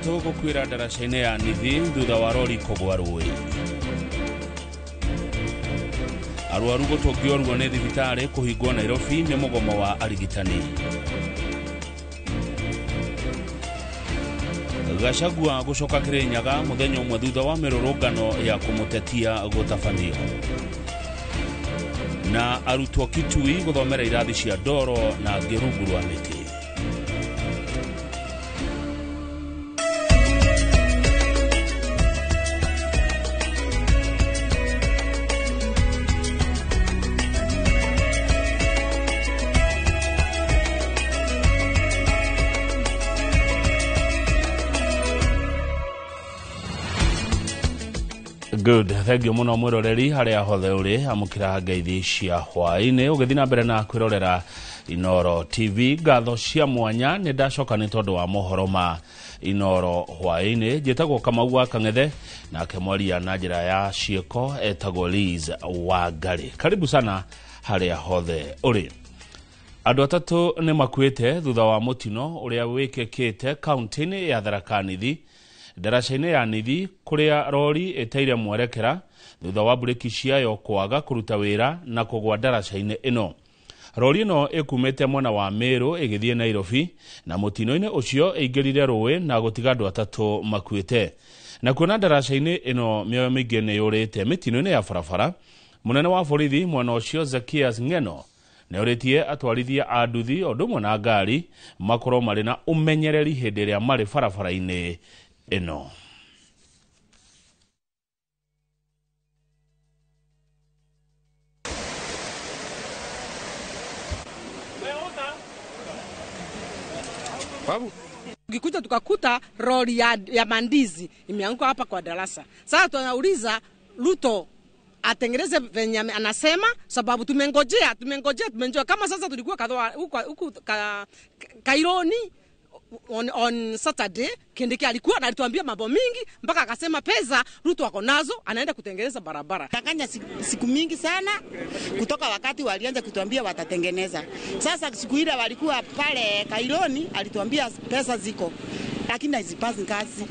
atatũ gũkuĩra ndaraca-inĩ ya Nithi thutha wa rori kũgwa rũĩ. Arwaru gũtũngĩorwo nĩ thibitarĩ kũhingwo Nairobi nĩ mũgomo wa arigitani. Gachagua gũcoka Kirinyaga mũthenya ũmwe thutha wa mĩrũrũngano ya kũmũtetia gũtabanio. Na arutwo Kitui gũthomera irathi cia ndoro na ngĩrungu rwa mĩtĩ. Good, thank you muno mwiroreri haria hothe uri amukira ngeithi cia hwaini ugithii na mbere na kwirorera Inoro TV. Ngatho cia mwanya ni ndacoka ni tondu wa mohoro ma Inoro hwaini. Njitagwo Kamau wa Kang'ethe na kemwaria na njira ya cieko etagwo Liz Wangari. Karibu sana haria hothe uri. Andu atatu ni makuite thutha wa mutino uria wikikite kaunti-ini ya Tharaka Nithi ndaraca-inĩ ya Nithi kuria rori eteire mwerekera thutha wa bureki ciayo kwaga kuruta wira na kũgwa ndaraca-inĩ ĩno. Rori ĩno ĩkumĩte mwena wa Meru ĩgĩthiĩ Nairobi na mutino-inĩ ũcio ĩingĩrire rũĩ na gũtiga andũ atatũ makuĩte. Na kuona ndaraca-inĩ ĩno mĩoyo mĩingĩ nĩ yũrĩte mĩtino-inĩ ya barabara, munene wa borithi mwena ũcio Zacchaeus Ng'eno nĩ ũrĩtie atwarithia a nduthi o ũndũ ũmwe na ngari makorwo marĩ na ũmenyereri hĩndĩ ĩrĩa marĩ barabara-inĩ eno. Babu, ukikuja tukakuta roli ya mandizi imeanguka hapa kwa darasa. Sasa tunauliza Ruto atengeneze venye anasema, sababu tumengojea kama sasa tulikuwa huku Kaironi on Saturday. Kindiki alikuwa alituambia mambo mingi mpaka akasema pesa Ruto ako nazo anaenda kutengeneza barabara. Takanya siku mingi sana kutoka wakati walianza kutuambia watatengeneza. Sasa siku ile walikuwa pale Kaironi alituambia pesa ziko, lakini hazipasi kazi.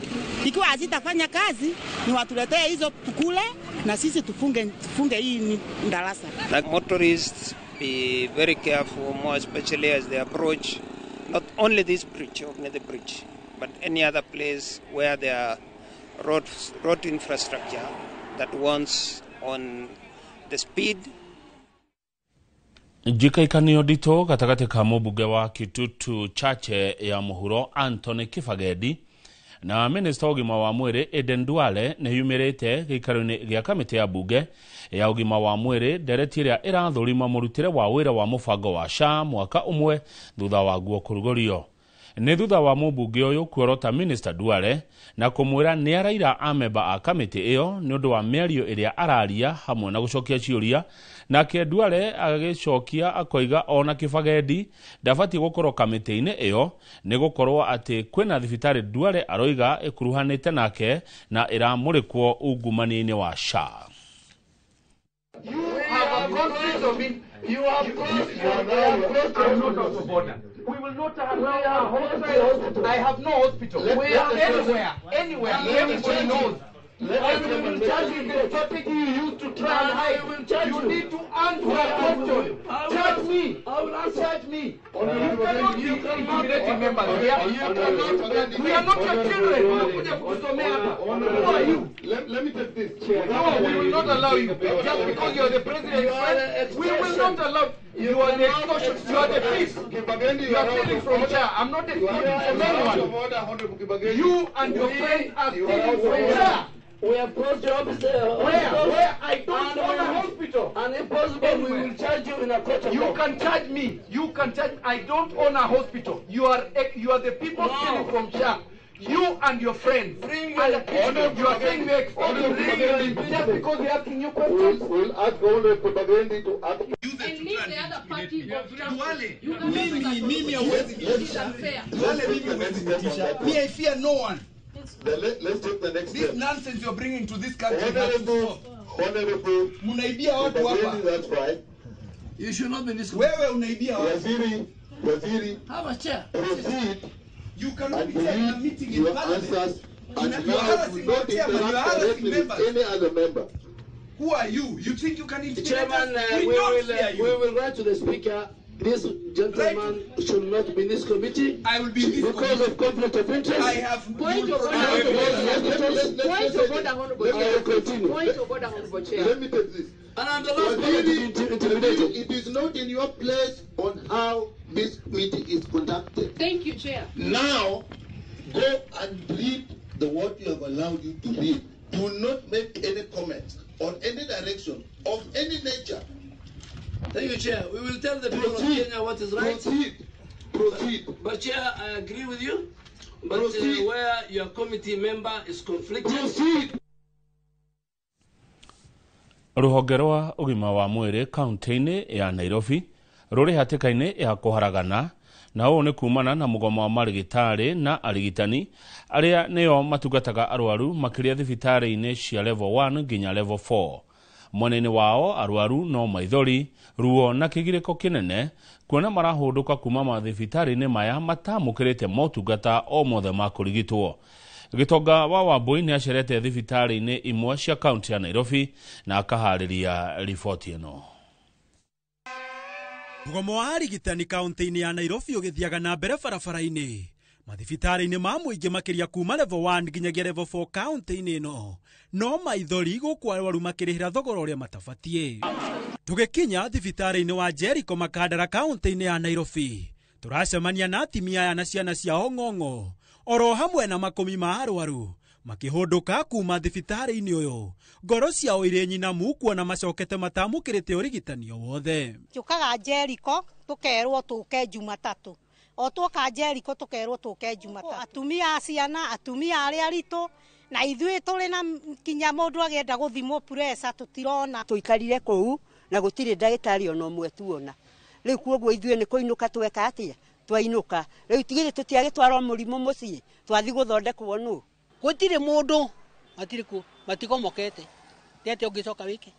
Ikiwa hazitafanya kazi ni watuletee hizo tukule na sisi tufunge hii darasa. Like motorists, be very careful, more especially as they approach not only this bridge, the bridge, but any other place where there are road infrastructure that wants on the speed. Njikaikanio ndito gatagati ka mũmbunge wa Kitutu Chache ya Mũhuro Anthony Kibagedi na minister ũgima wa mwĩrĩ Eden Duale nĩ yumirĩte gĩikaro-inĩ gĩa kamĩtĩ ya mbunge ya ũgima wa mwĩrĩ ndereti ĩrĩa ĩrathũrima mũrutĩre wa wĩra wa mũbango wa SHA mwaka ũmwe thutha wa guo kũrugũrio. Nĩ thutha wa mũmbunge ũyũ kuorota minister Duale na kũmwĩra nĩ araira amemba a kamĩtĩ ĩyo nĩ ũndũ wa mĩario ĩrĩa araria hamwe na gũcokia ciũria. Nake Duale agĩcokia akoiga ona Kibagedi ndabatiĩ gũkorwo kamĩtĩ-inĩ ĩyo nĩ gũkorwo atĩ kwĩna thibitarĩ Duale aroiga ĩkuruhanĩte nake na ĩramũrĩkwo ungumania-inĩ wa SHA. You have crossed the border. We will not allow hospital. I have no hospital. We are anywhere. Everybody knows. I will charge you the strategy you used to try and hide. You need to answer a question. Charge me. I will answer me. You cannot be intimidating members here. We are not your children. Who are you? Let me take this. No, we will not allow you. Just because you are the president's friend, we will not allow. You are the extortion. You are the thief. You are stealing from chair. I'm not extorting from anyone. You and your friends are stealing from chair. We have closed jobs. Where? I don't own a hospital. And impossible, we will charge you in a court of law. You can charge me. You can charge. I don't own a hospital. You are the people stealing from SHA. You and your friends. You are saying we're extorting just because we're asking you questions. We'll ask all the propaganda to ask. And leave the other party of Duale, you can mimi hawezi kutisha. Duale mimi hawezi kutisha. Me, I fear no one. Let's take the next This step. nonsense you're bringing to this country has to stop. Honorable. Munaibia watu hapa. That's right. You should not be this. Wewe unaibia watu. Waziri, have a chair. proceed You cannot and be there in a read meeting in your Parliament. answers, and You're now harassing do not our chairman, you're interact harassing directly with members. any other member. Who are you? You think you can intimidate Chairman, us? we don't fear you. will write to the Speaker. This gentleman should not be in this committee. I will be in this because committee. of conflict of interest. I have Point of order. Point of order, Honorable Chair. Point of order, Honorable Chair. Let me take this. And I'm the last one to be intimidated. It is not in your place on how this meeting is conducted. Thank you, Chair. Now, go and read what you have allowed you to read. Do not make any comments on any direction of any nature. Thank you, Chair. We will tell the people of Kenya what is right. Proceed. But Chair, I agree with you. But Proceed. where your committee member is conflicted. Proceed. Ruhonge rwa ugima wa mwiri kaunti-ini ya Nairobi ruri hatikaini ya kuharagana na ũũ nĩ kumana na mũgomo wa marigitari na arigitani aria nĩo matungataga arwaru makĩria thibitarĩ-inĩ cia level 1 nginya level 4. Mwena-inĩ wao arwaru no maithori, ruo na kĩgirĩko kĩnene kuona marahũndũka kuma mathibitarĩ-inĩ maya matamũkĩrĩte motungata o mothe ma kũrigitwo. Gitonga wa Wambui nĩ acerete thibitarĩ-inĩ imwe cia kaunti ya Nairobi na akaharĩria riboti ĩno. Mũgomo wa arigitani kaunti-inĩ ya Nairobi ũgĩthiaga na mbere barabara-inĩ. Mathibitarĩ-inĩ ma mũingĩ makĩria kuma level 1 nginyagia level 4 kaunti-inĩ ĩno. No maithori gũkũ arwaru makĩrĩhĩra thogora ũrĩa matabatie. Tũgĩkinya thibitarĩ-inĩ wa Jericho Makandara kaunti-inĩ ya Nairobi. Tũracemania na atumia aya na ciana ciao ng'ong'o. Oro hamwe na makumi ma arwaru makĩhũndũka kuma thibitarĩ-inĩ ũyũ. Ngoro ciao irĩ nyinamu kuona macokete matamũkĩrĩte ũrigitani o wothe. Tũkaga Jericho tũkerwo tũke Jumatatu. O tũka Jericho tũkerwo tũke Jumatatu. Atumia ciana, atumia arĩa aritũ na ithuĩ tũrĩ na kinya mũndũ agenda gũthimwo pressure tũtirona. Tũikarire kũu na gũtirĩ ndagĩtarĩ ona ũmwe tuona. Rĩu kuoguo ithuĩ nĩ kũinũka tweka atĩa? Twainuka. Rĩu tigĩrĩ tũtiagĩtwarwo mũrimũ mũciĩ. Twathi gũthondekwo nũ? Gũtirĩ mũndũ matigomokete. Tete ũngĩcoka wĩke.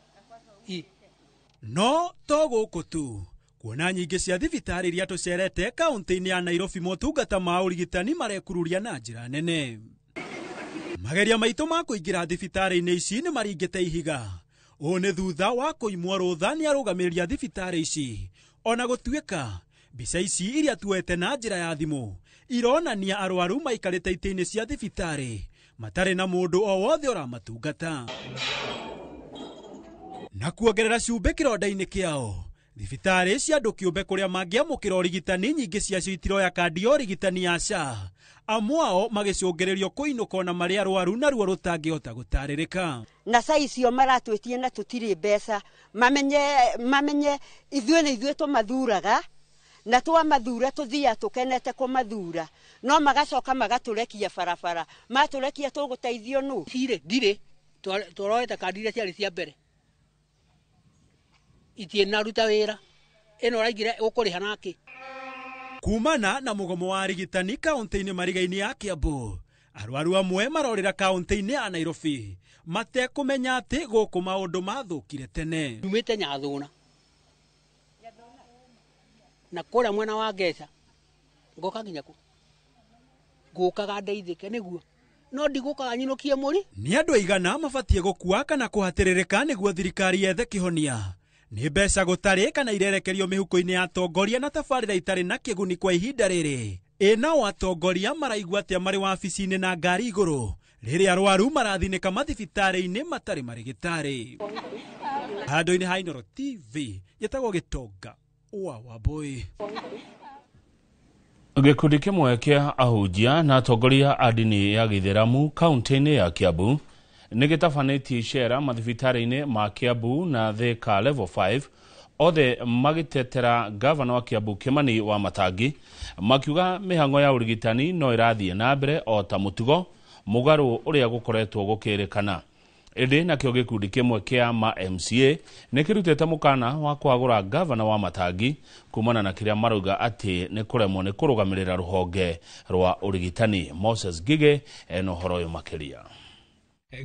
No to gũkũ tu. Kuona nyingĩ cia thibitarĩ iria tũcerete kaunti-inĩ ya Nairobi motungata ma ũrigitani marekururia na njĩra nene. Mageria maitũ ma kũingĩra thibitarĩ-inĩ ici nĩ maringĩte ihiga. Ũũ nĩ thutha wa kũimwo rũtha nĩ arũgamĩrĩria thibitarĩ ici. Ona gũtuĩka mbica ici iria tuete na njĩra ya thimũ ironania arwaru maikarĩte itĩ-inĩ cia thibitarĩ matarĩ na mũndũ o wothe ũramatungata. Na kuongerera cumbĩ kĩronda-inĩ kĩao, thibitarĩ cia andũ kĩũmbe kũrĩa mangĩamũkĩra ũrigitani nyingĩ ciacio itiroya kandi ya ũrigitani ya SHA. Amwe ao magĩcũngĩrĩrio kũinũka na marĩ arwaru na ruo rũtangĩhota gũtarĩrĩka. Na saa icio maratwĩtie na tũtirĩ mbeca. Mamenye ithuĩ nĩ ithuĩ tũmathuraga na twamathura tũthia tũkenete kũmathura. No magacoka magatũrekia barabara. Matũrekia tũgũteithio nũ? Ndirĩ tũroete kandi iria ciarĩ cia mbere. Itie naruta wĩra. Ĩno ũraingire ũkũrĩha nake. Kumana na mũgomo wa arigitani kaunti-inĩ marigainĩ ya Kiambu, arwaru amwe marorĩra kaunti-inĩ ya Nairobi matekũmenya atĩ gũkũ maũndũ mathũkire tene. Umĩte Nyathũna na kũrĩa mwena wa Ngeca ngoka nginya kũ ngũkaga ndeithĩke nĩguo no ndigũkaga nyinũkie mũri. Nĩ andũ aigana mabatie gũkua kana kũhatĩrĩrĩka nĩguo thirikari yethe kĩhonia. Nĩ mbeca gũtarĩ kana irerekerio mĩhuko-inĩ ya atongoria na tabarĩra itarĩ na kĩguni kwa ihinda rĩrĩ. Nao atongoria maraigua atĩa marĩ wabici-inĩ na ngari igũrũ rĩrĩa arwaru marathinĩka mathibitarĩ-inĩ matarĩ marĩgĩtarĩ. Handũ-inĩ ha Inooro TV gĩtagwo Gĩtonga wa Wambui. Gĩkundi kĩmwe kĩa ahunjia na atongoria a ndini ya Gĩithĩramu kaunti-inĩ ya Kiambu nĩ gĩtabanĩtie icera mathibitarĩ-inĩ ma Kiambu na Thika level 5 othe magĩtetera gavana wa Kiambu Kimani Wamatangi makiuga mĩhang'o ya ũrigitani no ĩrathiĩ na mbere o ta mũtugo mũgarũ ũrĩa gũkoretwo gũkĩrĩkana. Ĩndĩ nakĩo gĩkundi kĩmwe kĩa MCA nĩ kĩrutĩte mũkana wa kwagũra gavana Wamatangi kumana na kĩrĩa marauga atĩ nĩ kũremwo nĩ kũrũgamĩrĩra rũhonge rwa ũrigitani. Moses Gige ena ũhoro ũyũ makĩria.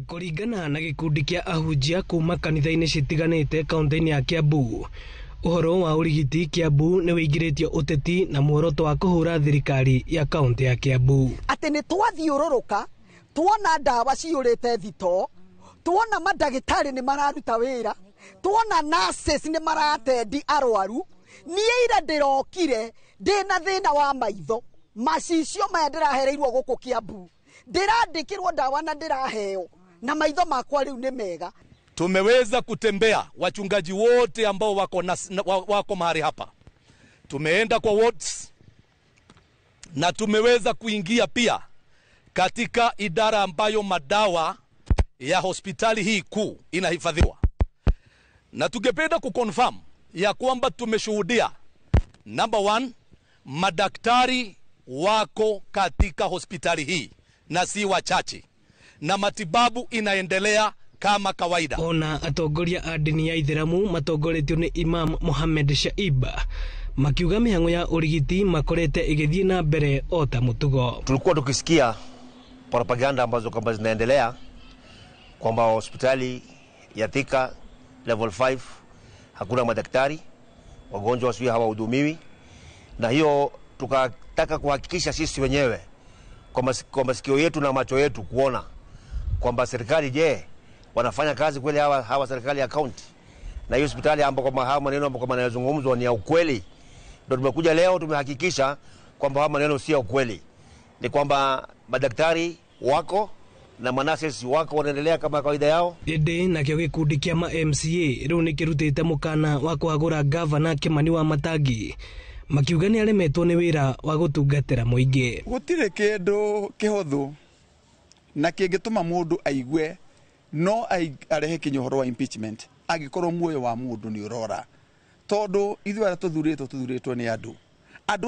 Kũringana na gĩkundi kĩa ahunjia kuma kanitha-inĩ citiganĩte kaunti-inĩ ya Kiambu, Uhoro wa urigiti Kiambu ni wĩingĩrĩtio ũteti na muoroto wa kũhũra thirikari ya kaunti ya Kiambu. Atĩ nĩ twathiũrũrũka tuona ndawa ciũrĩte thito, tuona mandagĩtarĩ nĩ mararuta wĩra, tuona nurses nĩ maratendi arwaru. Niĩ ira ndĩrokire ndĩna thĩna wa maitho, macicio maya ndĩrahereirwo gũkũ Kiambu, ndĩrandĩkĩrwo ndawa na ndĩraheo na maitho makwa rĩu nĩ mega. Tumeweza kutembea wachungaji wote ambao wako mahali hapa. Tumeenda kwa wards na tumeweza kuingia pia katika idara ambayo madawa ya hospitali hii kuu inahifadhiwa. Na tungependa kuconfirm ya kwamba tumeshuhudia, number 1, madaktari wako katika hospitali hii na si wachache, na matibabu inaendelea kama kawaida. Ona atongoria a dini ya Ithiramu matongoretio ni Imam Mohamed Shaib makiuga mĩhang'o ya urigiti makorete igithii na mbere ota mutugo. Tulikuwa tukisikia propaganda ambazo kwamba zinaendelea kwamba hospitali ya Thika level 5 hakuna madaktari, wagonjwa wasio hawahudumiwi, na hiyo tukataka kuhakikisha sisi wenyewe kwa masikio yetu na macho yetu kuona kwamba serikali wanafanya kazi kweli hawa serikali ya county, na hiyo hospitali ambapo kwa hawa maneno ambapo yanazungumzwa ni ya ukweli. Ndio tumekuja leo tumehakikisha kwamba hawa maneno si ya ukweli, ni kwamba madaktari wako na manurses wako wanaendelea kama kawaida yao. Ende na kio gikundi kia MCA riu ni kirutite mukana wa kuagura governor Kimani Wamatangi makiuga ni aremetwo ni wira wa gutungatira muingi. Gutire kindu kihothu na kingituma mundu aigue no arehe kinyohoro wa impeachment agikorwo muoyo wa mundu ni urora, tondu ithu ara tuthuritwo ni andu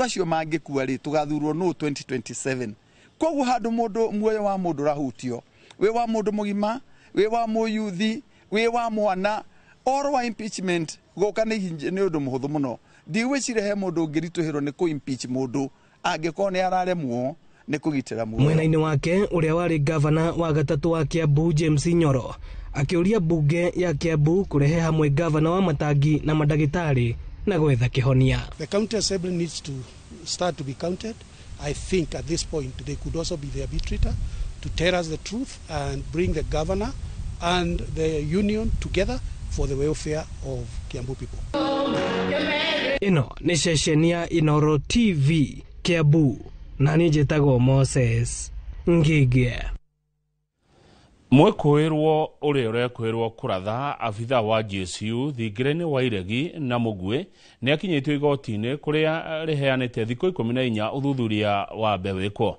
acio mangikua ri tugathurwo no 2027. Koguo handu mundu muoyo wa mundu rahutio, we wa mundu mugima, we wa muyuthi, we wa mwana, oro wa impeachment goka ni undu muhuthu muno. Ndiwicire he mundu ngirituhirwo ni ku impeach mundu angikorwo ni araremwo ni kugitira muoyo. Mwena-ini wake uria wari governor wa gatatu wa Kiambu James Nyoro akiuria bunge ya Kiambu kurehe hamwe governor Wamatangi na madagitari na gwetha kihonia. The county assembly needs to start to be counted. I think at this point they could also be the arbitrator to tell us the truth and bring the governor and the union together for the welfare of Kiambu people. Ino ni ceceni ya Inoro TV Kiambu na ni njĩtagwo Moses Ngige. Mwekuirwo uri urekwirwo kuratha abitha wa GSU Thingireni wa Iregi na Mugwe ni akinyitwo igoti-ini kuria riheanite thikũ 14 uthuthuria wa mbewiko.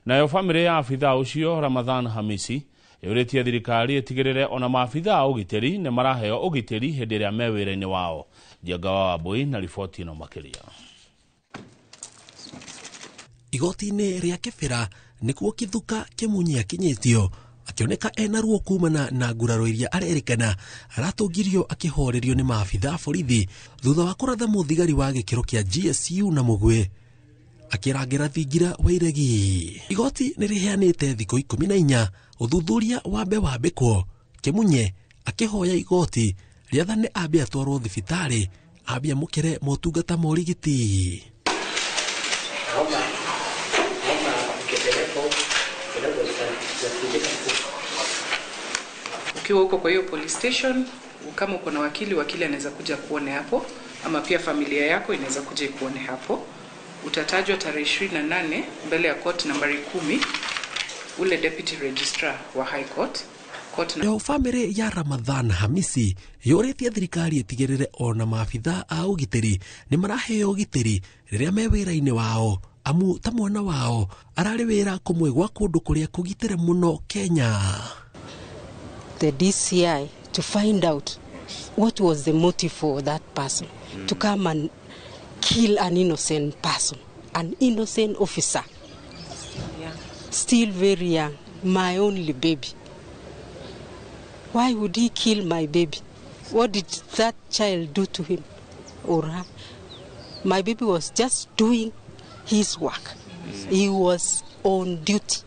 Nayo family ya abitha ucio Ramadhan Hamisi yuritie thirikari itigirire ona maabitha ugiteri ne maraheo ugiteri hindi iria me wĩra-inĩ wao. Njenga wa Wambui na riboti ino makiria. Igoti-ini ria Kibera nikuo Kithuka Kimunyi akinyitio akioneka ena ruo kumana na nguraro iria arerikana aratungirio akihorerio ni maabitha borithi thutha wa kuratha muthigari wa gikiro kia GSU na Mugwe akirangira Thingira wa Iregi. Igoti niriheanite thikũ 14 uthuthuria wambe wambikwo. Kimunye akihoya igoti riathane ambe atwarwo thibitari ambe amukire motungata ma urigiti. Ukiwa huko kwa hiyo police station, kama uko na wakili anaweza kuja kuone hapo, ama pia familia yako inaweza kuja kuone hapo. Utatajwa tarehe 28 mbele ya court nambari 10, ule deputy registrar wa high court. Yo family ya Ramadhan Hamisi yuritie thirikari itigirire ona maabitha a ugiteri ni maraheo ugiteri riria me wĩra-inĩ wao, amu ta mwana wao arari wĩra kumwe gwa kundu kuria kugitire muno Kenya. The DCI to find out what was the motive for that person to come and kill an innocent person, an innocent officer, still very young, my only baby. Why would he kill my baby? What did that child do to him or her? My baby was just doing his work. He was on duty.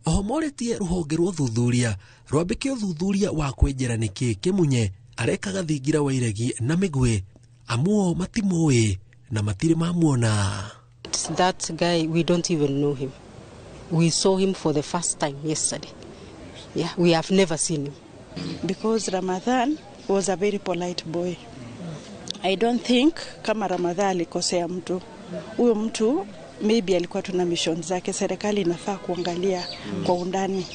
Ohomoretie ruhonge rwa thuthuria rwambike uthuthuria wa kwenjera niki Kimunye arekaga thingira wa iregi na migwe amuo matimoe na matire mamuona. That guy, we don't even know him. We saw him for the first time yesterday. Yeah, we have never seen him. Because Ramadhan was a very polite boy. I don't think kama Ramadhan alikosea mtu. Huyo mtu maybe alikuwa tuna mission zake, serikali inafaa kuangalia kwa undani.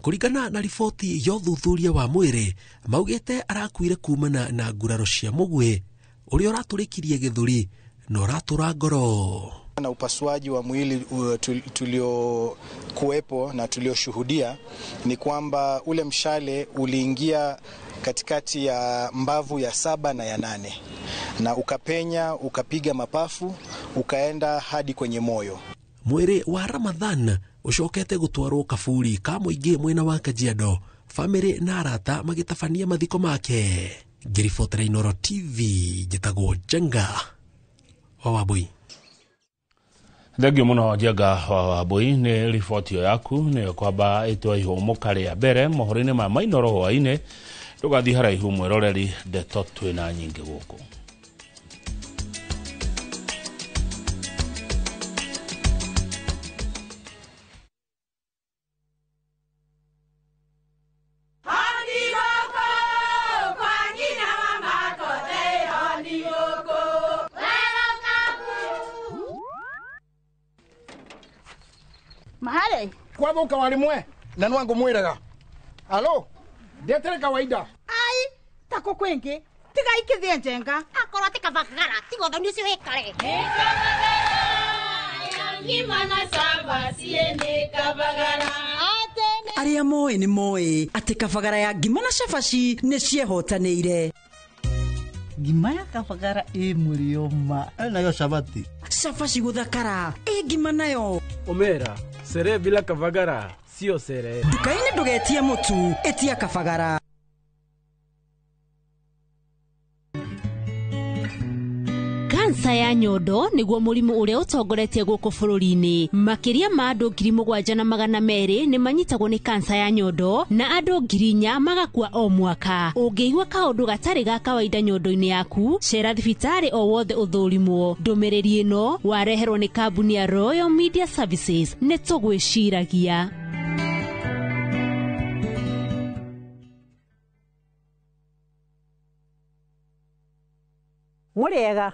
Kuringana na riboti ya uthuthuria wa mwiri, maugite arakuire kumana na nguraro cia mugwe uria uraturikirie githuri na uratura ngoro. Na upasuaji wa mwili tuliokuwepo na tulioshuhudia ni kwamba ule mshale uliingia katikati ya mbavu ya 7 na ya 8 na ukapenya ukapiga mapafu ukaenda hadi kwenye moyo. Mwiri wa Ramadhan ucokete gutwarwo kaburi ka muingi mwena wa Kajiado, family na arata magitabania mathiko make. Ngiribotera Inooro TV, njitagwo Jenga wa Wambui. Thengio muno Jenga wa Wambui ni riboti yaku ni kwamba itwa ihumo ria mbere mohoro-ini ma Inooro hwaine tugathi haraihu mwiroreri ndeto twina nyingi guku. Mahale kwa boka walimwe na nwangu mwiraga. Alo ndetere kawaida ai tako kwenge tiga ikithie njenga akora tikavagara tigo thoni cio hekare ngimana samba siende kavagara aria moe ni moe ati kavagara ya ngimana shafashi ne ciehotanĩire. Ngima ya kavagara mulioma nayo shabati shafashi guthakara ngima nayo omera sere bila kavagara sio sere. Dukaini ndugetie mutu etia kavagara. Kansa ya nyondo niguo murimu uria utongoretie guku bururi-ini. Makiria ma andu 7,200 ni manyitagwo ni kansa ya nyondo na andu 4,000 magakua o mwaka. Ungiigua kaundu gatari ga kawaida nyondo-ini yaku, cera thibitari o wothe uthurimwo. Ndumiriri ino wareherwo ni kambuni ya Royal Media Services ni tugwiciragia. Muriega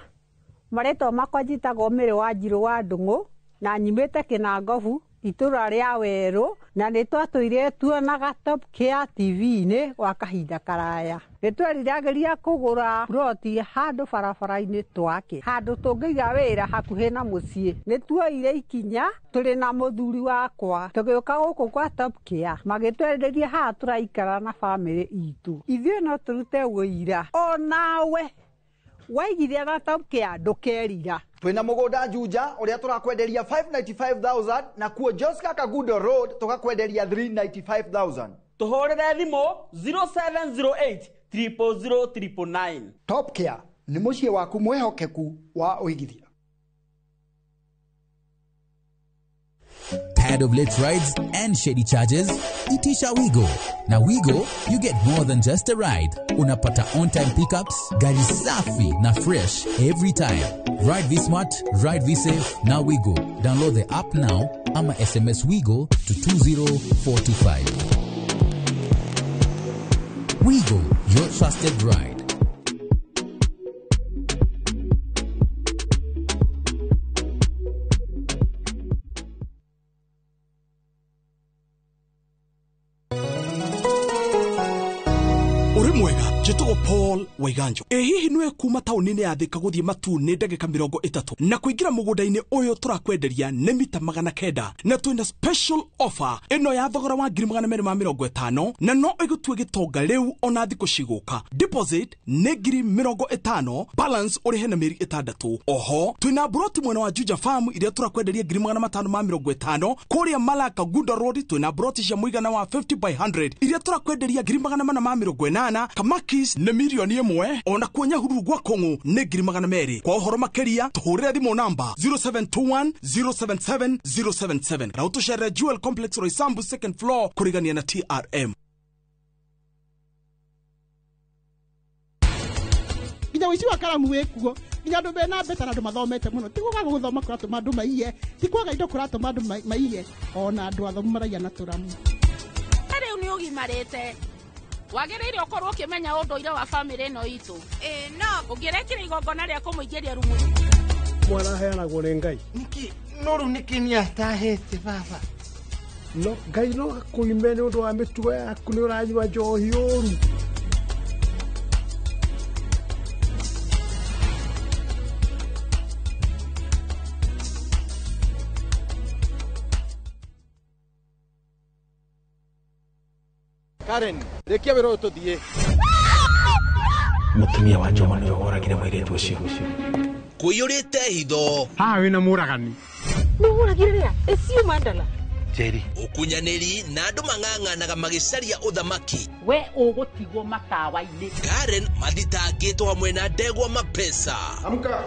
mareto makwa njitagwo Mĩrĩ wa Njirũ wa Ndung'u na nyimĩte Kĩnangobu itura ria Weru na nĩ twatũire tuonaga Top Care TV-inĩ gwa kahinda karaya. Nĩ tweriragĩria kũgũra ploti handũ barabara-inĩ twake, handũ tũngĩiga wĩra hakuhĩ na mũciĩ. Nĩ tuoire ikinya tũrĩ na mũthuri wakwa tũgĩũka gũkũ kwa Top Care magĩtwerirĩria haha tũraikara na bamĩrĩ itũ. Ithuĩ no tũrute wĩira o nawe waigithia na Top Care ndukerira. Twina mugunda Juja uria turakwenderia 595,000 na kuo Joska Kagudo Road tukakwenderia 395,000. Tuhorere thimo 0708 000 Top Care ni muciĩ waku mwehokeku wa uigithia. Tired of late rides and shady charges? Itisha Wigo. Na Wigo, you get more than just a ride. Unapata on-time pickups, gari safi na fresh every time. Ride V-Smart, ride V-Safe, na Wigo. Download the app now ama SMS Wigo to 20425. Wigo, your trusted ride. Jitugo Paul Waiganjo. Hihi nwe kuma tauni-ini ya Thika guthie Matune ndagika 30 na kuingira mugunda-ini uyu turakwenderia ni mita 900 na twina special offer ino ya thogora wa 250 na no igutue gitonga riu ona thiku ciguka. Deposit ni 50,000, balance uri hena meri 6. Oho twina broti mwena wa Juja Farm iria turakwenderia 550 kuria Malaka Gundo Road. Twina broti cia muigana wa 50 by 100 iria turakwenderia 480 Kamaki na milioni 1 ona kuonya hururu gwa Kongo ne 200,000. Kwa uhoro makeria tuhurira thimo namba 0721 077 077 na utushere Jewel Complex Roysambu 2nd floor kurigania na TRM. Kinya wici wa karamu wikuo. Kinya andu bena mbeta na andu mathomete muno. Ti kuga guthoma kuratuma andu maiye. Ti kuga indo kuratuma andu maiye. Ona andu athomu maraia na turamu. Riu ni ugimarite. Wagĩrĩire ũkorwo ũkĩmenya ũndũire wa family ĩno itũ. No. Ũngĩrekire igongona rĩa kũmũingĩria rumu. Mwana heanagwo nĩ Ngai. Niki noru niki ni atahete baba. No Ngai no akuime nĩ ũndũ wa mĩtugo yaku nĩ ũranyua njohi ũru. Karen, rekia wĩra ũyũ tũthiĩ. Mũtumia wa Joma nĩ ũragire mũirĩtu ũcio. Kũiyũrĩte hitho. Haha wĩna mũragani. Nĩ ũragire rĩa? Ĩcio Mandala. Jerry. Ũkunyanĩri na andũ mang'ang'anaga magĩcaria ũthamaki. We ũgũtigwo matawa-inĩ. Karen mathitangĩtwo hamwe na Ndegwa Mapesa. Amuka.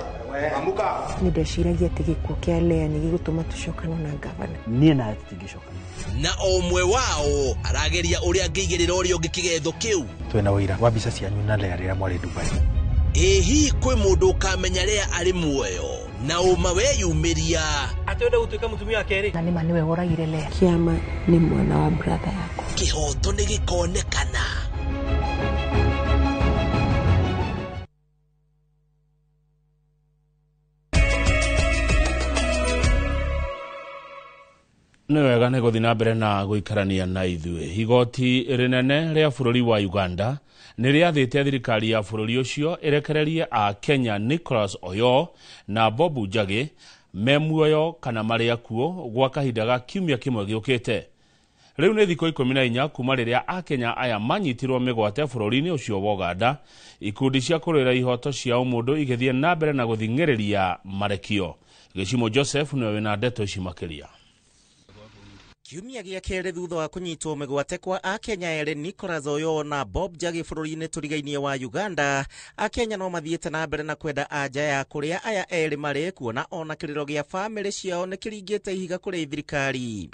Amuka. Nĩndeciragia atĩ gĩkuũ kĩa Lea nĩ gĩgũtũma tũcokane na ngavana. Niĩ na tũtingĩcokana. Na omwe wao arageria ũrĩa angĩigĩrĩra ũrĩa ũngĩ kĩgetho kĩu. Twĩna ũira wa mbica cianyu na Lea rĩrĩa mwarĩ Dubai. Hihi kwĩ mũndũ ũkamenya Lea arĩ muoyo na ũma weyumĩria. Atwenda gũtuĩka mũtumia wa kerĩ. Na nĩma nĩwe woragire Lea. Kĩama nĩ mwana wa brother yako. Kĩhoto nĩ gĩkonekana. Nĩ wega nĩ gũthiĩ na mbere na gũikarania na ithuĩ. Igoti rĩnene rĩa bũrũri wa Uganda nĩ rĩathĩte thirikari ya bũrũri ũcio ĩrekererie a Kenya Nicholas Oyoo na Bob Njagi me muoyo kana marĩ akuo gwa kahinda ga kiumia kĩmwe gĩũkĩte. Rĩu nĩ thikũ 14 kuma rĩrĩa a Kenya aya manyitirwo mĩgwate bũrũri-inĩ ũcio wa Uganda, ikundi cia kũrũĩra ihoto cia ũmũndũ igĩthiĩ na mbere na gũthing'ĩrĩria marekio. Gĩcimo Joseph nĩwe wĩna ndeto ici makĩria. Kiumia gĩa kerĩ thutha wa kũnyitwo mĩgwate kwa a Kenya erĩ Nicholas Oyoo na Bob Njagi bũrũri-inĩ tũrigainie wa Uganda, a Kenya no mathiĩte na mbere na kwenda anja ya kũrĩa aya erĩ marĩ, kuona ona kĩrĩro gĩa famĩlĩ ciao nĩ kĩringĩte ihiga kũrĩ thirikari.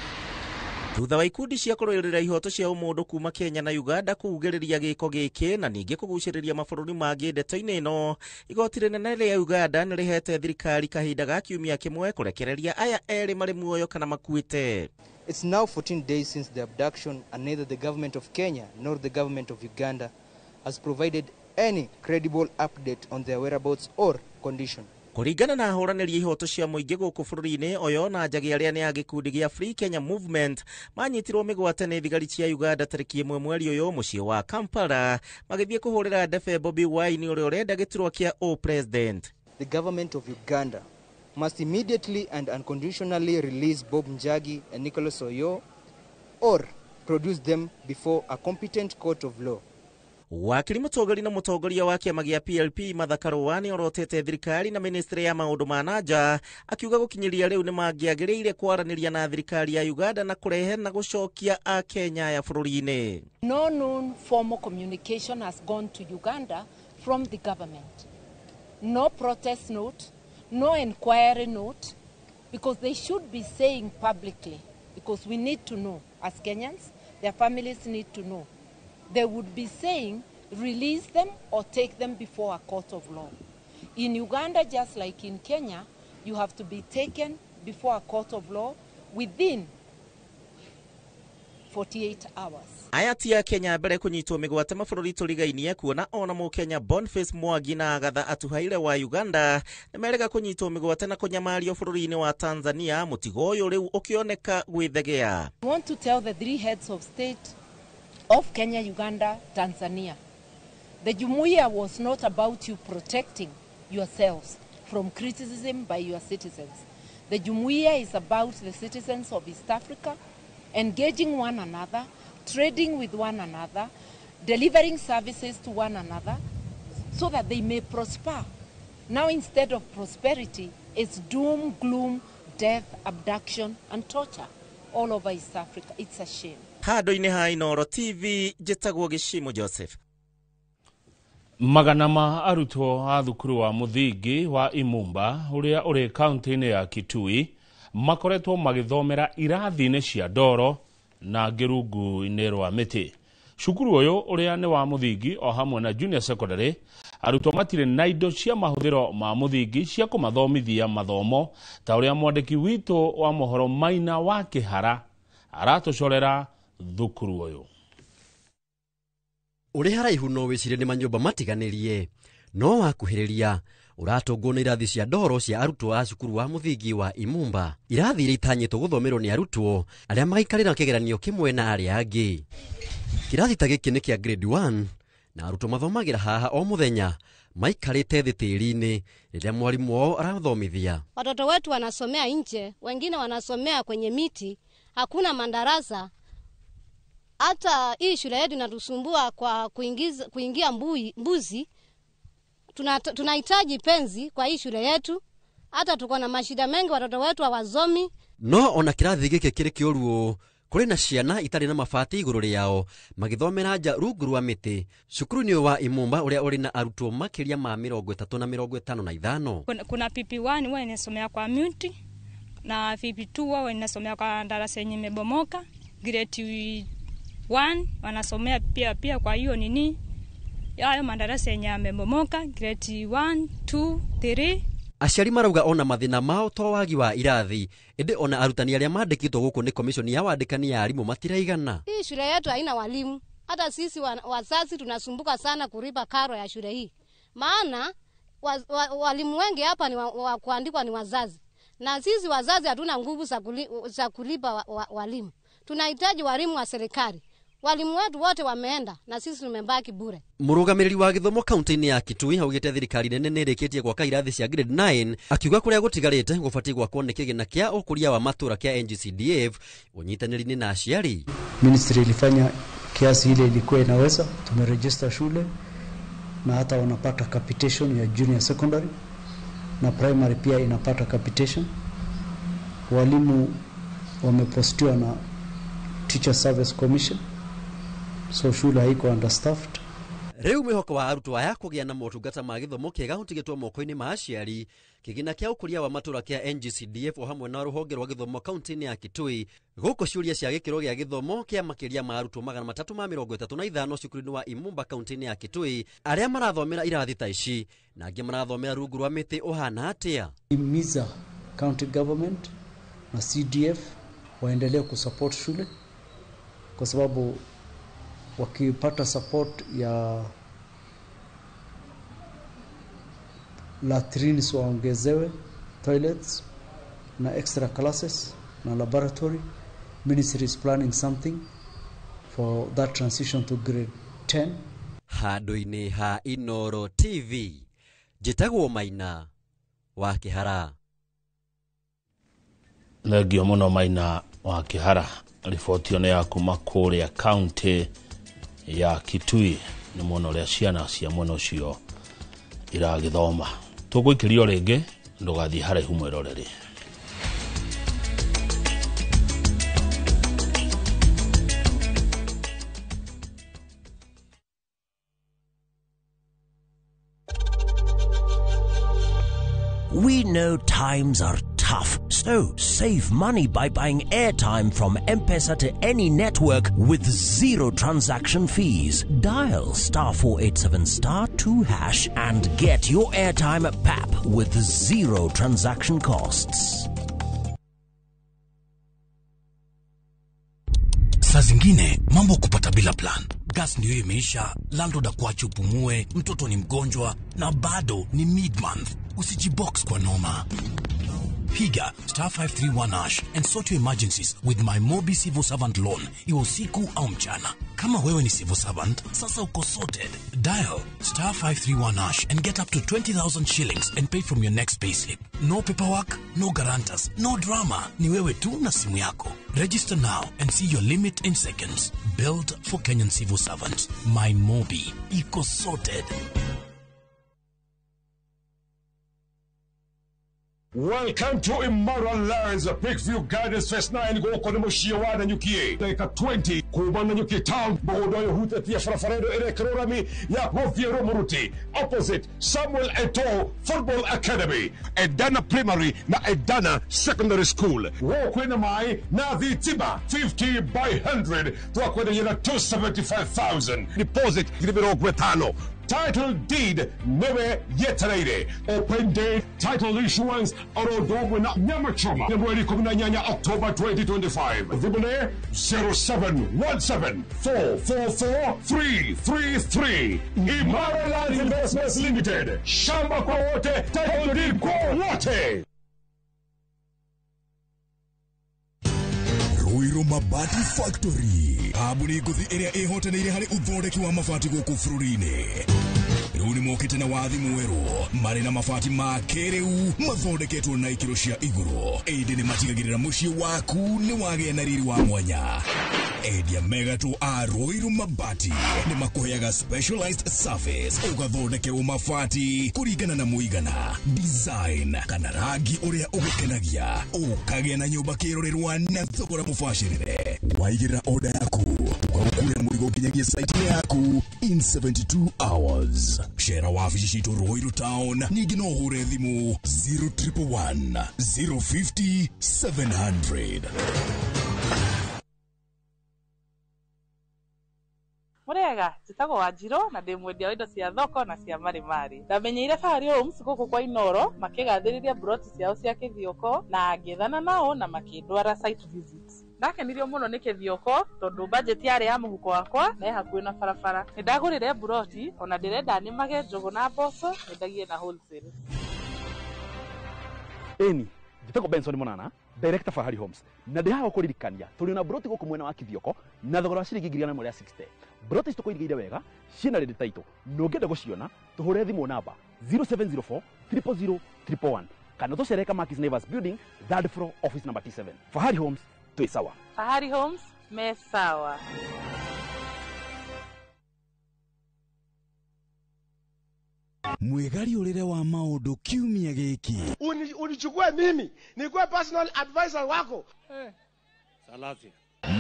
Thutha wa ikundi cia kũrũĩrĩra ihoto cia ũmũndũ kuma Kenya na Uganda kũugĩrĩria gĩko gĩkĩ na ningĩ kũgucĩrĩria mabũrũri mangĩ ndeto-inĩ ĩno, igoti rĩnene rĩa Uganda nĩ rĩhete thirikari kahinda ga kiumia kĩmwe kũrekereria aya erĩ marĩ muoyo kana makuĩte. It's now 14 days since the abduction, and neither the government of Kenya nor the government of Uganda has provided any credible update on their whereabouts or condition. Kũringana na ahũranĩri ihoto cia mũingĩ gũkũ bũrũri-inĩ, Oyoo na Njagi arĩa nĩ a gĩkundi gĩa Free Kenya Movement manyitirwo mĩgwate nĩ thigari cia Uganda tarĩki 1 mweri ũyũ mũciĩ wa Kampala magĩthiĩ kũhũrĩra ndebe Bobi Wine ũrĩa ũrenda gĩturwa kĩa O-President. The government of Uganda must immediately and unconditionally release Bob Njagi and Nicholas Oyoo or produce them before a competent court of law. Wakiri mũtongoria na mũtongoria wa kĩama gĩa PLP Martha Karũa nĩ orotete thirikari na ministry ya maũndũ ma nanja akiuga gũkinyĩria rĩu nĩ mangĩagĩrĩire kwaranĩria na thirikari ya Uganda na kũrehe na gũcokia a Kenya ya bũrũri-inĩ. No known formal communication has gone to Uganda from the government. No protest note, no inquiry note, because they should be saying publicly, because we need to know, as Kenyans, their families need to know. They would be saying, release them or take them before a court of law. In Uganda, just like in Kenya, you have to be taken before a court of law within 48 hours. Aya ti a Kenya mbere kũnyitwo mĩgwate mabũrũri tũrigainie, kuona ona Mũkenya Boniface Mwangi na Agatha Atuhaire wa Uganda nĩ merega kũnyitwo mĩgwate na kũnyamario bũrũri-inĩ wa Tanzania, mũtigo ũyũ rĩu ũkĩoneka gwĩthegea. I want to tell the three heads of state of Kenya, Uganda, Tanzania, the Jumuiya was not about you protecting yourselves from criticism by your citizens. The Jumuiya is about the citizens of East Africa engaging one another, trading with one another, delivering services to one another so that they may prosper. Now, instead of prosperity, it's doom, gloom, death, abduction, and torture all over East Africa. It's a shame. Handũ-inĩ ha Inooro TV, njĩtagwo Gĩcimo Joseph. Magana ma arutwo a thukuru wa mũthingi wa Imumba ũrĩa ũrĩ kaunti-inĩ ya Kitui makoretwo magĩthomera irathi-inĩ cia ndoro na ngĩrungu-inĩ rwa mĩtĩ. Cukuru ũyũ ũrĩa nĩ wa mũthingi o hamwe na junior secondary arutwo matire na indo cia mahuthiro ma muthingi cia kumathomithia mathomo ta uria mwandiki wito wa mohoro Maina wa Kihara aratucorera thukuru uyu. Uri haraihu no wicire ni manyumba matiganirie no wakuhiriria uratongwo ni irathi cia ndoro cia arutwo a cukuru wa muthingi wa Imumba. Irathi iria itanyitwo guthomerwo ni arutwo aria magaikarira kigeranio kimwe na aria angi. Kirathi ta giki ni kia grade 1 na arutwo mathomagira haha o muthenya maikarite thi tiri-ini riria mwalimu wao arathomithia. Watoto wetu wanasomea nje, wengine wanasomea kwenye miti, hakuna madarasa. Hata hii shule yetu inatusumbua kwa kuingia mbuzi. Tunahitaji penzi kwa hii shule yetu. Hata tuko na mashida mengi, watoto wetu hawasomi. No ona kirathi giki kiri kiuru kuri na ciana itari na mabati iguru riao magithomera nja rungu rwa miti. Cukuru-ini wa Imumba uria uri na arutwo makiria ma 30 na 55. Kuna PP1 wao inasomea kwa miti na PP2 wao inasomea kwa darasa yenye imebomoka. Grade 1 wanasomea pia kwa hiyo nini yayo madarasa yenye yamebomoka. Grade 1 2 3. Aciari marauga ona mathina mao to wagi wa irathi indi ona arutani aria mandikitwo guku ni commission ya wandikani ya arimu matiraigana. Hii shule yetu haina walimu. Hata sisi wazazi tunasumbuka sana kulipa karo ya shule hii. Maana walimu wengi hapa ni wa kuandikwa ni wazazi. Na sisi wazazi hatuna nguvu za kulipa walimu. Tunahitaji walimu wa serikali. Walimu wetu wote wameenda na sisi tumebaki bure. Murugamiriri wa githomo kaunti-ini ya Kitui haugite thirikari nene nirikitie gwaka irathi cia grade 9 akiuga kuria gutigarite gubati gwakwo ni kigina kia ukuria wa matura kia NGCDF unyitaniri-ini na aciari. Ministry ilifanya kiasi ile ilikuwa inaweza, tumeregister shule na hata wanapata capitation ya junior secondary na primary pia inapata capitation. Walimu wamepostiwa na Teacher Service Commission. So shule haiko understaffed. Riu mihoko wa arutwo aya kugia na motungata ma githomo kiega utigitwo moko-ini ma aciari. Kigina kia ukuria wa matura kia NGCDF o hamwe na ruhonge rwa githomo kaunti-ini ya Kitui guko ciuria cia gikiro gia githomo kia makiria ma arutwo 335 cukuru-ini wa Imumba kaunti-ini ya Kitui aria marathomera irathi ta ici na angi marathomera rungu rwa miti uhana atia. Imiza county government na CDF waendelee kusupport shule kwa sababu wakipata support ya latrines waongezewe, toilets na extra classes na laboratory. Ministry is planning something for that transition to grade 10. Handu-ini ha Inoro TV njitagwo Maina wa Kihara. Thengio muno Maina wa Kihara. Riboti one ya kuma kuria kaunti ya Kitui ni muno ria ciana cia mwena ucio iragithoma. Tuguikirio ringi ndugathie haraihu mwiroreri. We know times are tough, so save money by buying airtime from M-Pesa to any network with zero transaction fees. Dial *487*2# and get your airtime PAP with zero transaction costs. Saa zingine mambo kupata bila plan. Gas ndio imeisha, landlord akuache upumue, mtoto ni mgonjwa na bado ni mid-month. Usijibox kwa noma. Piga *531# and sort your emergencies with my Mobi Civil Servant Loan, iwe usiku au mchana. Kama wewe ni civil servant, sasa uko sorted. Dial *531# and get up to 20,000 shillings and pay from your next payslip. No paperwork, no guarantors, no drama. Ni wewe tu na simu yako. Register now and see your limit in seconds. Built for Kenyan civil servants. My Mobi, iko sorted. Welcome to Immoral Lands, Peakview Gardens Phase 9 goko ni mushiwa na nyukie dakika 20 kubana nyukie town bodo yo hutetia farafaredo ere krorami ya Moviero Muruti opposite Samuel Eto'o Football Academy, Edana Primary na Edana Secondary School. Woko na mai na vitima 50 by 100 tuwa kwenda yena 275,000 deposit gilibiro gwetano title deed never yeterere. Open day title issuance Orodogwe na Nyamachoma. February 18 October 2025. Vibune 0717444333. Imara Land Investments Limited. Shamba kwa wote, title deed kwa wote. Ruiru Mabati Factory. Kabuni guthi iria ihotanire hari uthondeki wa mabati guku bururi-ini. Riu ni mokite na wathi mweru mari na mabati ma kiriu mathondeketwo na ikiro cia iguru. Indi ni matigagirira mucii waku ni wagia na riri wa mwanya. Endia megatwo a Ruiru Mabati ni makuheaga specialized service ugathondekerwo mabati kuringana na muigana, design kana rangi uria ugukenagia. Ukagĩa na nyumba kirorerwa na thogora mubashirire. Waigĩrĩra order yaku ugakuĩra mũrigo nginyagia site yaku in 72 hours. Shera wabici citu Ruiru Town. Ningĩ no ũhure thimũ 0111 050 700. Murega, njitagwo Wanjiro na ndi mwendia wa indo cia thoko na cia marimari. Ndamenyeire Fahari Homes guku kwa Inoro makigathĩrĩria broti ciao cia Kithioko na ngĩthana nao na makĩndwara site visits. Ndakenirio muno nĩ Kithioko tondu budget yari ya muhuko wakwa na hakuhĩ na barabara. Nĩndagũrire broti ona ndĩrenda nĩmage njogo na mboco nĩndagie na wholesale. Eni, njitagwo Benson Monana, director Fahari Homes. Na ndihaga kuririkania tuli na broti guku mwena wa Kithioko na thogora wa ciringi 160. Broti citoko irigire wega ciina ready title. Nongenda guciona tuhure thimu namba 0704 000 111 kana tucereka Markis Naivas Building, 3rd floor, office number T7. Fahari Homes, tu sawa. Fahari Homes, me sawa. Mwegari urire wa maundu kiumia giki. Unichukue mimi nikuwe personal advisor wako. Salazia.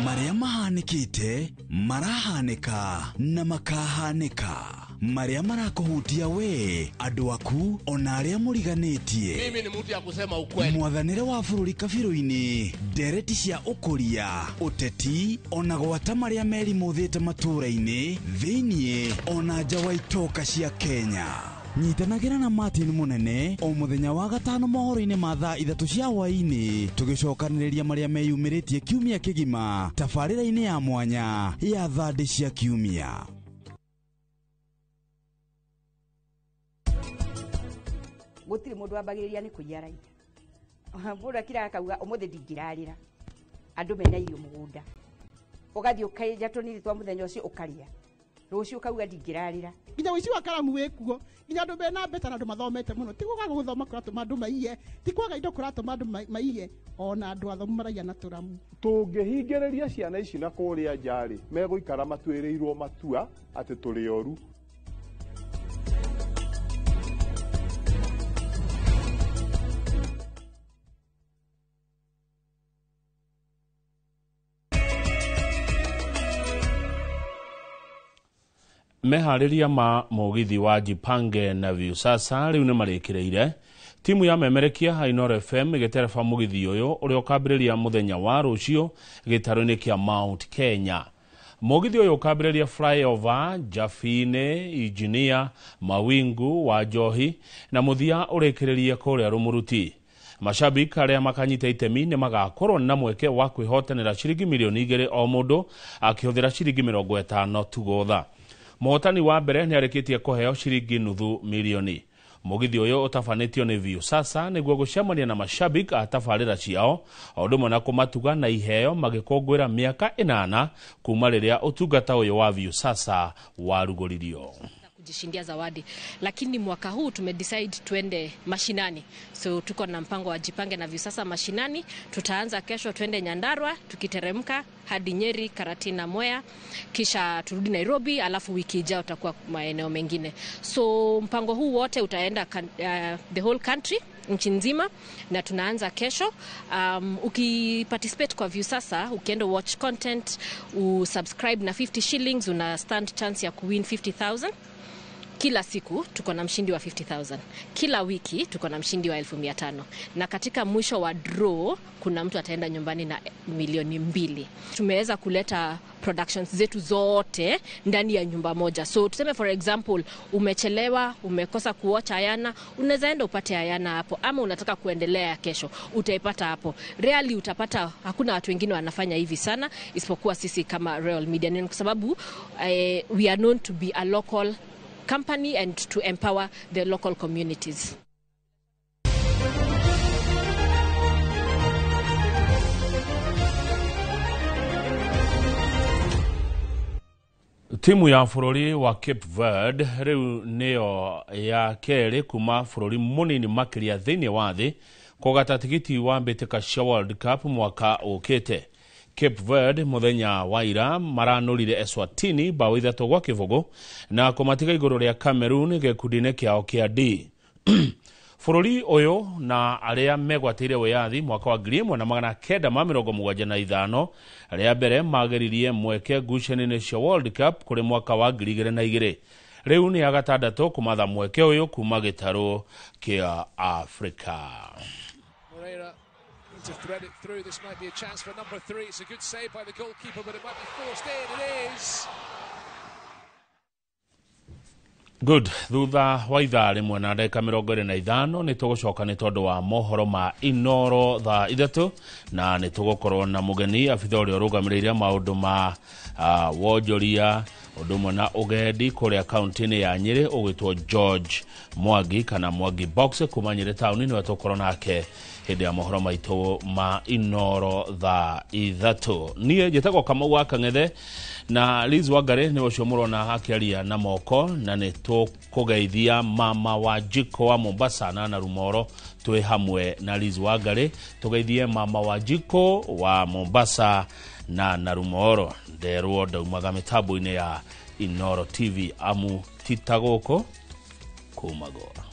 Maria mahanikite, marahanika na makahanika. Maria marakuhutia we, andu aku ona aria muriganitie. Mimi ni mtu ya kusema ukweli. Mwathanire wa bururi kabiru-ini, ndereti cia ukuria, uteti ona gwata maria meri muthite matura-ini, thiini ona nja wa itoka cia Kenya. Nyitanagira na Martin Munene o muthenya wa gatano mohoro-ini ma thaa 3 cia hwaini tugicokaniriria maria meyumiritie kiumia kigima tabarĩra-ini ya mwanya ya thandi cia kiumia. Gutiri mundu ambagiriria ni kuiara ita. Mundu akira akauga umuthi ndingirarira. Andu mena irio mugunda. Ugathi ukaija tuniri twa muthenya ucio ukaria. Rucio kauga ndingirarira. Nginya wici wa karamu wekuo. Nginya andu bena mbeta na andu mathomete muno. Tiguga guthoma kuratuma andu maiye. Tikwaga indo kuratuma andu maiye. Ona andu athomu maraia na turamu. Tungihingĩrĩria ciana ici na kũrĩa njari megũikara matuĩrĩirwo matua atĩ tũrĩ oru. Mehariria ma mugithi wa Jipange na Viusasa riu ni marikireire. Timu ya memerekia Hainoro FM igitereba mugithi uyu uria ukambiriria muthenya wa rucio gitaro-ini kia Mount Kenya. Mugithi uyu ukambiriria flyover Jafine, Engineer, Mawingu, Wajohi na muthia urikiririe kuria Rumuruti. Mashabiki aria makanyita itemi ni magakorwo na mweke wa kwihotanira ciringi milioni 2 o mundu akihuthira ciringi 50 tu gotha. Muhotani wa mbere ni arikitie kuheo ciringi nuthu milioni. Mugithi uyu utafanitio ni Viusasa niguo gucemania na mashabiki a tabarĩra ciao odumwe na kumatuga na iheo magikongwira miaka 8 kuma riria utungata uyu wa Viusasa warugoririo. Kujishindia zawadi, lakini mwaka huu tumedecide twende mashinani, so tuko na mpango wa Jipange na Viusasa mashinani. Tutaanza kesho, twende Nyandarua tukiteremka hadi Nyeri, Karatina, Mwea, kisha turudi Nairobi, alafu wiki ijayo tutakuwa maeneo mengine. So mpango huu wote utaenda the whole country, nchi nzima, na tunaanza kesho. Ukiparticipate kwa Viusasa, ukienda watch content, usubscribe na 50 shillings una stand chance ya kuwin 50,000. Kila siku tuko na mshindi wa 50,000. Kila wiki tuko na mshindi wa 1,500. Na katika mwisho wa draw kuna mtu ataenda nyumbani na 2,000,000. Tumeweza kuleta productions zetu zote ndani ya nyumba moja. So tuseme for example umechelewa, umekosa kuwatch Ayana, unaweza enda upate Ayana hapo, ama unataka kuendelea kesho, utaipata hapo. Really utapata, hakuna watu wengine wanafanya hivi sana isipokuwa sisi kama Royal Media, kwa sababu we are known to be a local company and to empower the local communities. Timu ya bururi wa Cape Verde riu neo ya keri kuma bururi munini makiria thiini wa thi kugata tigiti wa mbitika cia World Cup mwaka ukite. Cape Verde muthenya wa ira maranurire Eswatini bao 3 gwa kivugo na kumatiga iguru ria Cameroon gekudine kiao kia D. Bururi uyu na aria megwatire wiyathi mwaka wa 1975 aria mbere mageririe mweke ngucanio cia World Cup kuri mwaka wa 2002. Riu ni agatandatũ kumatha mweke uyu kuma gitaru kia Africa. Moreira to thread it through. This might be a chance for number 3. It's a good save by the goalkeeper, but it might be forced in. It is. Good. Thutha wa ithaa rimwe na ndagĩka 25 ni tugucoka ni tondu wa mohoro ma Inoro thaa 3 na ni tugukorwo na mugeni abitha uria urugamiriire maundu ma wonjoria udumwe na ugendi kuria kaunti-ini ya Nyeri ugwitwo George Mwangi kana Mwangi Box kuma Nyeri town ni watukorwo nake hindi ya mohoro maitu ma Inoro thaa 3. Nie njitagwo Kamau wa Kang'ethe na Liz Wangari ni ucio murona akiaria na moko na ni tukugeithia mama wa Jiko wa Mombasa na Narumoro twi hamwe na Liz Wangari tugeithie mama wa Jiko wa Mombasa na Narumoro nderwo ndaumaga mitambo-ini ya Inoro TV amu titagoko kumagora.